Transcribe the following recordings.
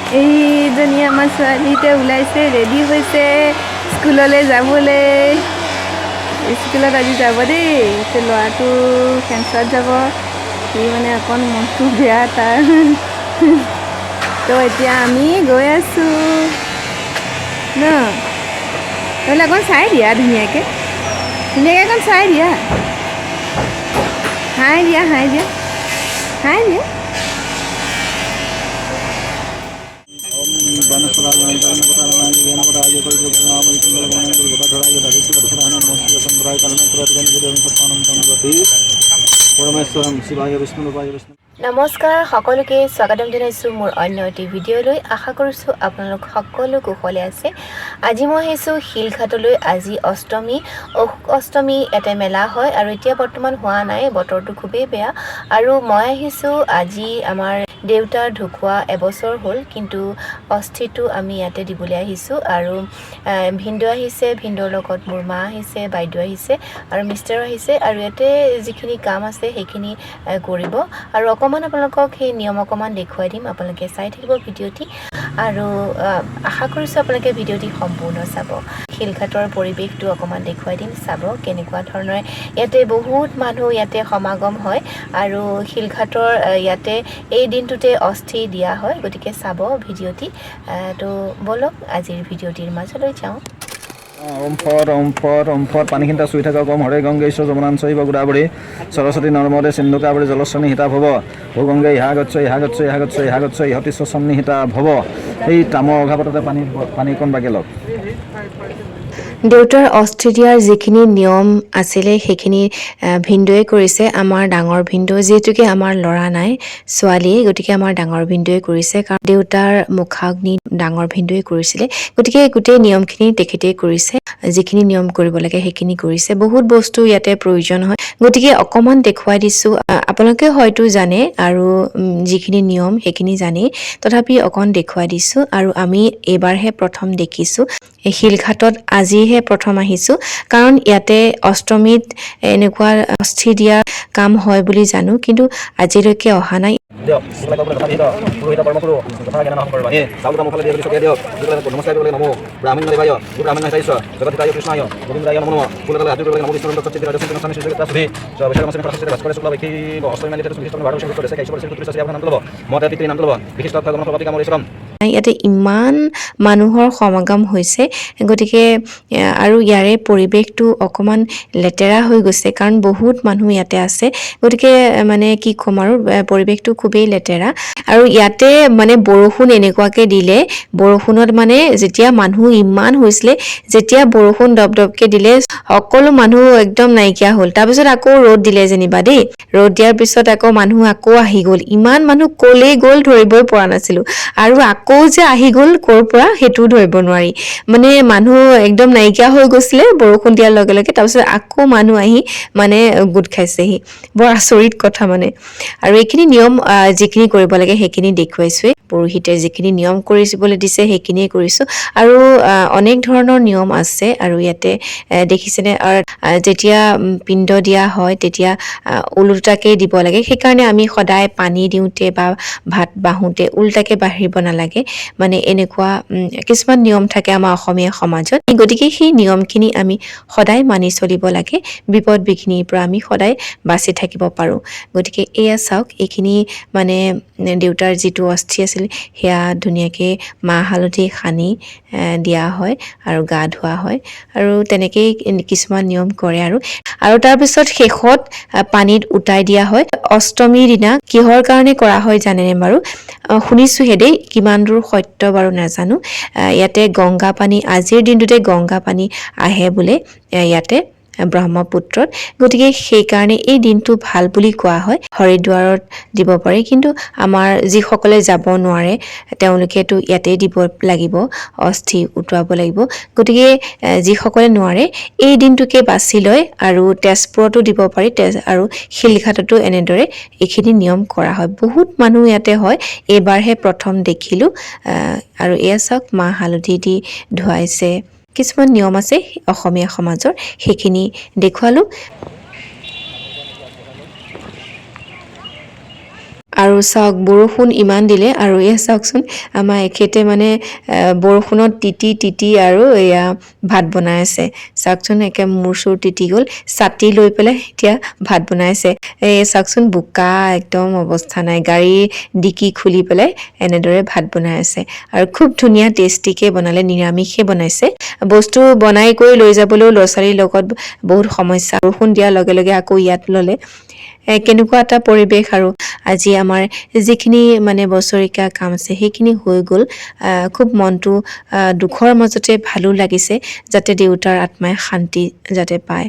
এইজনী আমাৰ ছোৱালীতে ওলাইছে ৰেডি হৈছে স্কুললৈ যাবলৈ স্কুলত আজি যাব দেই ল'ৰাটো কেঞ্চাৰত যাব সি মানে অকণ মনটো বেয়া তাৰ তো এতিয়া আমি গৈ আছোঁ ন নহ'লে অকণ চাই দিয়া ধুনীয়াকৈ অকণ চাই দিয়া হাই দিয়া হাই দিয়া হাই দিয়া নমস্কাৰ সকলোকে স্বাগতম জনাইছোঁ মোৰ অন্য এটি ভিডিঅ'লৈ আশা কৰিছোঁ আপোনালোক সকলো কুশলে আছে আজি মই আহিছোঁ শিলঘাটলৈ আজি অষ্টমী অষ্টমী এটা মেলা হয় আৰু এতিয়া বৰ্তমান হোৱা নাই বতৰটো খুবেই বেয়া আৰু মই আহিছোঁ আজি আমাৰ দেউতাৰ ঢুকুৱা এবছৰ হ'ল কিন্তু অস্থিটো আমি ইয়াতে দিবলৈ আহিছোঁ আৰু ভিনদেউ আহিছে ভিনদেউৰ লগত মোৰ মা আহিছে বাইদেউ আহিছে আৰু মিষ্টাৰো আহিছে আৰু ইয়াতে যিখিনি কাম আছে সেইখিনি কৰিব আৰু অকণমান আপোনালোকক সেই নিয়ম অকণমান দেখুৱাই দিম আপোনালোকে চাই থাকিব ভিডিঅ'টি আৰু আশা কৰিছোঁ আপোনালোকে ভিডিঅ'টি সম্পূৰ্ণ চাব শিলঘাটৰ পৰিৱেশটো অকণমান দেখুৱাই দিম চাব কেনেকুৱা ধৰণৰ ইয়াতে বহুত মানুহ ইয়াতে সমাগম হয় আৰু শিলঘাটৰ ইয়াতে এই দিনটোতে অস্থি দিয়া হয় গতিকে চাব ভিডিঅ'টি তো বলক আজিৰ ভিডিঅ'টিৰ মাজলৈ যাওঁ ওম ফট পানীখিনিতে চুই থকা কম হৰে গংগেশ্বৰ যমুনাঞ্চৈব গোদাবৰী সৰস্বতী নৰ্মদে সিন্ধুকাবৰী জলস্বন্নিহিতা ভৱ ভূ গংগে ইহাগচ্ছ ইহতিস্ব সন্নিহিতা ভৱ এই তামৰ অঘাপততে পানীকণ বাগি লওক দেউতাৰ অস্থি দিয়াৰ যিখিনি নিয়ম আছিলে সেইখিনি ভিনদেউৱে কৰিছে আমাৰ ডাঙৰ ভিনদেউ যিহেতুকে আমাৰ ল'ৰা নাই ছোৱালী গতিকে আমাৰ ডাঙৰ ভিনদেউৱে কৰিছে কাৰণ দেউতাৰ মুখাগ্নি ডাঙৰ ভিনদেউৱে কৰিছিলে গতিকে গোটেই নিয়মখিনি তেখেতেই কৰিছে যিখিনি নিয়ম কৰিব লাগে সেইখিনি কৰিছে বহুত বস্তু ইয়াতে প্ৰয়োজন হয় গতিকে অকণমান দেখুৱাই দিছোঁ আপোনালোকে হয়তো জানে আৰু যিখিনি নিয়ম সেইখিনি জানেই তথাপি অকণ দেখুৱাই দিছোঁ আৰু আমি এইবাৰহে প্ৰথম দেখিছোঁ শিলঘাটত আজিহে প্ৰথম আহিছোঁ কাৰণ ইয়াতে অষ্টমীত এনেকুৱা অস্থি দিয়াৰ কাম হয় বুলি জানো কিন্তু আজিলৈকে অহা নাই ইয়াতে ইমান মানুহৰ সমাগম হৈছে গতিকে আৰু ইয়াৰে পৰিৱেশটো অকণমান লেতেৰা হৈ গৈছে কাৰণ বহুত মানুহ ইয়াতে আছে গতিকে মানে কি ক'ম আৰু পৰিৱেশটো খুবেই লেতেৰা আৰু ইয়াতে মানে বৰষুণ এনেকুৱাকৈ দিলে বৰষুণত মানে যেতিয়া মানুহ ইমান হৈছিলে যেতিয়া বৰষুণ দপদপকৈ দিলে সকলো মানুহ একদম নাইকিয়া হ'ল তাৰপিছত আকৌ ৰ'দ দিলে যেনিবা দেই ৰ'দ দিয়াৰ পিছত আকৌ মানুহ আকৌ আহি গ'ল ইমান মানুহ ক'লেই গ'ল ধৰিবই পৰা নাছিলোঁ আৰু আকৌ যে আহি গ'ল ক'ৰ পৰা সেইটোও ধৰিব নোৱাৰি মানে মানুহ একদম নাইকিয়া হৈ গৈছিলে বৰষুণ দিয়াৰ লগে লগে তাৰপিছত আকৌ মানুহ আহি মানে গোট খাইছেহি বৰ আচৰিত কথা মানে আৰু এইখিনি নিয়ম যিখিনি কৰিব লাগে সেইখিনি দেখুৱাইছোৱেই পুৰোহিতে যিখিনি নিয়ম কৰিবলৈ দিছে সেইখিনিয়ে কৰিছোঁ আৰু অনেক ধৰণৰ নিয়ম আছে আৰু ইয়াতে দেখিছেনে আৰু যেতিয়া পিণ্ড দিয়া হয় তেতিয়া ওলোটাকৈ দিব লাগে সেইকাৰণে আমি সদায় পানী দিওঁতে বা ভাত বাঢ়োঁতে ওলোটাকৈ বাঢ়িব নালাগে মানে এনেকুৱা কিছুমান নিয়ম থাকে আমাৰ অসমীয়া সমাজত গতিকে সেই নিয়মখিনি আমি সদায় মানি চলিব লাগে বিপদ বিঘিনিৰ পৰা আমি সদায় বাচি থাকিব পাৰোঁ গতিকে এয়া চাওক এইখিনি মানে দেউতাৰ যিটো অস্থি আছিল সেয়া ধুনীয়াকৈ মাহ হালধি সানি দিয়া হয় আৰু গা ধোৱা হয় আৰু তেনেকেই কিছুমান নিয়ম কৰে আৰু তাৰপিছত শেষত পানীত উটাই দিয়া হয় অষ্টমীৰ দিনা কিহৰ কাৰণে কৰা হয় জানেনে বাৰু শুনিছোঁহে দেই কিমান দূৰ সত্য বাৰু নাজানো ইয়াতে গংগা পানী আজিৰ দিনটোতে গংগা পানী আহে বোলে ইয়াতে ব্ৰহ্মপুত্ৰত গতিকে সেইকাৰণে এই দিনটো ভাল বুলি কোৱা হয় হৰিদ্বাৰত দিব পাৰি কিন্তু আমাৰ যিসকলে যাব নোৱাৰে তেওঁলোকেতো ইয়াতেই দিব লাগিব অস্থি উটুৱাব লাগিব গতিকে যিসকলে নোৱাৰে এই দিনটোকে বাছি লয় আৰু তেজপুৰতো দিব পাৰি আৰু শিলঘাটতো এনেদৰে এইখিনি নিয়ম কৰা হয় বহুত মানুহ ইয়াতে হয় এইবাৰহে প্ৰথম দেখিলোঁ আৰু এয়া চাওক মাহ হালধি দি ধুৱাইছে কিছুমান নিয়ম আছে অসমীয়া সমাজৰ সেইখিনি দেখুৱালোঁ আৰু চাওক বৰষুণ ইমান দিলে আৰু এয়া চাওকচোন আমাৰ এখেতে মানে বৰষুণত তিতি আৰু এয়া ভাত বনাই আছে চাওকচোন একে মূৰ চুৰ তিতি গ'ল ছাতি লৈ পেলাই এতিয়া ভাত বনাই আছে এই চাওকচোন বোকা একদম অৱস্থা নাই গাড়ী ডিকি খুলি পেলাই এনেদৰে ভাত বনাই আছে আৰু খুব ধুনীয়া টেষ্টিকে বনালে নিৰামিষে বনাইছে বস্তু বনাই কৰি লৈ যাবলৈও ল'ৰা ছোৱালীৰ লগত বহুত সমস্যা বৰষুণ দিয়াৰ লগে লগে আকৌ ইয়াত ল'লে কেনেকুৱা এটা পৰিৱেশ আৰু আজি আমাৰ যিখিনি মানে বছৰিকীয়া কাম আছে সেইখিনি হৈ গ'ল খুব মনটো দুখৰ মাজতে ভালো লাগিছে যাতে দেউতাৰ আত্মাই শান্তি যাতে পায়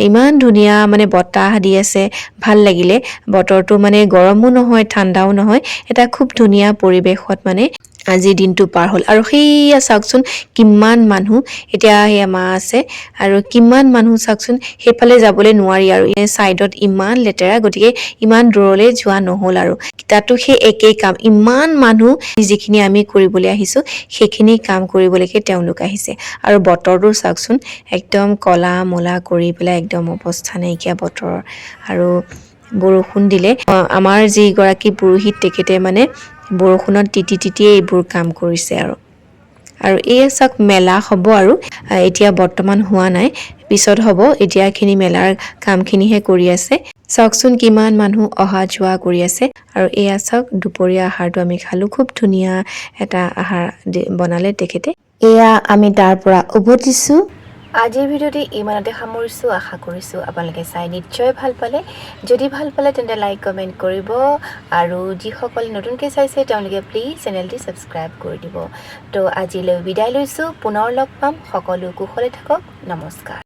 ইমান ধুনীয়া মানে বতাহ দি আছে ভাল লাগিলে বতৰটো মানে গৰমো নহয় ঠাণ্ডাও নহয় এটা খুব ধুনীয়া পৰিৱেশত মানে আজিৰ দিনটো পাৰ হ'ল আৰু সেইয়া চাওকচোন কিমান মানুহ এতিয়া সেয়া মা আছে আৰু কিমান মানুহ চাওকচোন সেইফালে যাবলৈ নোৱাৰি আৰু এই ছাইডত ইমান লেতেৰা গতিকে ইমান দূৰলৈ যোৱা নহ'ল আৰু তাতো সেই একেই কাম ইমান মানুহ যিখিনি আমি কৰিবলৈ আহিছোঁ সেইখিনি কাম কৰিবলৈকে তেওঁলোক আহিছে আৰু বতৰটো চাওকচোন একদম কলা মলা কৰি পেলাই একদম অৱস্থা নাইকিয়া বতৰৰ আৰু বৰষুণ দিলে আমাৰ যিগৰাকী পুৰোহিত তেখেতে মানে বৰষুণত তিতিয়ে এইবোৰ কাম কৰিছে আৰু এই চাওক মেলা হ'ব আৰু এতিয়া বৰ্তমান হোৱা নাই পিছত হ'ব এতিয়া এইখিনি মেলাৰ কামখিনিহে কৰি আছে চাওকচোন কিমান মানুহ অহা যোৱা কৰি আছে আৰু এয়া চাওক দুপৰীয়া আহাৰটো আমি খালোঁ খুব ধুনীয়া এটা আহাৰ বনালে তেখেতে এয়া আমি তাৰ পৰা উভতিছোঁ আজিৰ ভিডিঅ'টি ইমানতে সামৰিছোঁ আশা কৰিছোঁ আপোনালোকে চাই নিশ্চয় ভাল পালে যদি ভাল পালে তেন্তে লাইক কমেণ্ট কৰিব আৰু যিসকলে নতুনকৈ চাইছে তেওঁলোকে প্লিজ চেনেলটি ছাবস্ক্ৰাইব কৰি দিব তো আজিলৈ বিদায় লৈছোঁ পুনৰ লগ পাম সকলো কুশলে থাকক নমস্কাৰ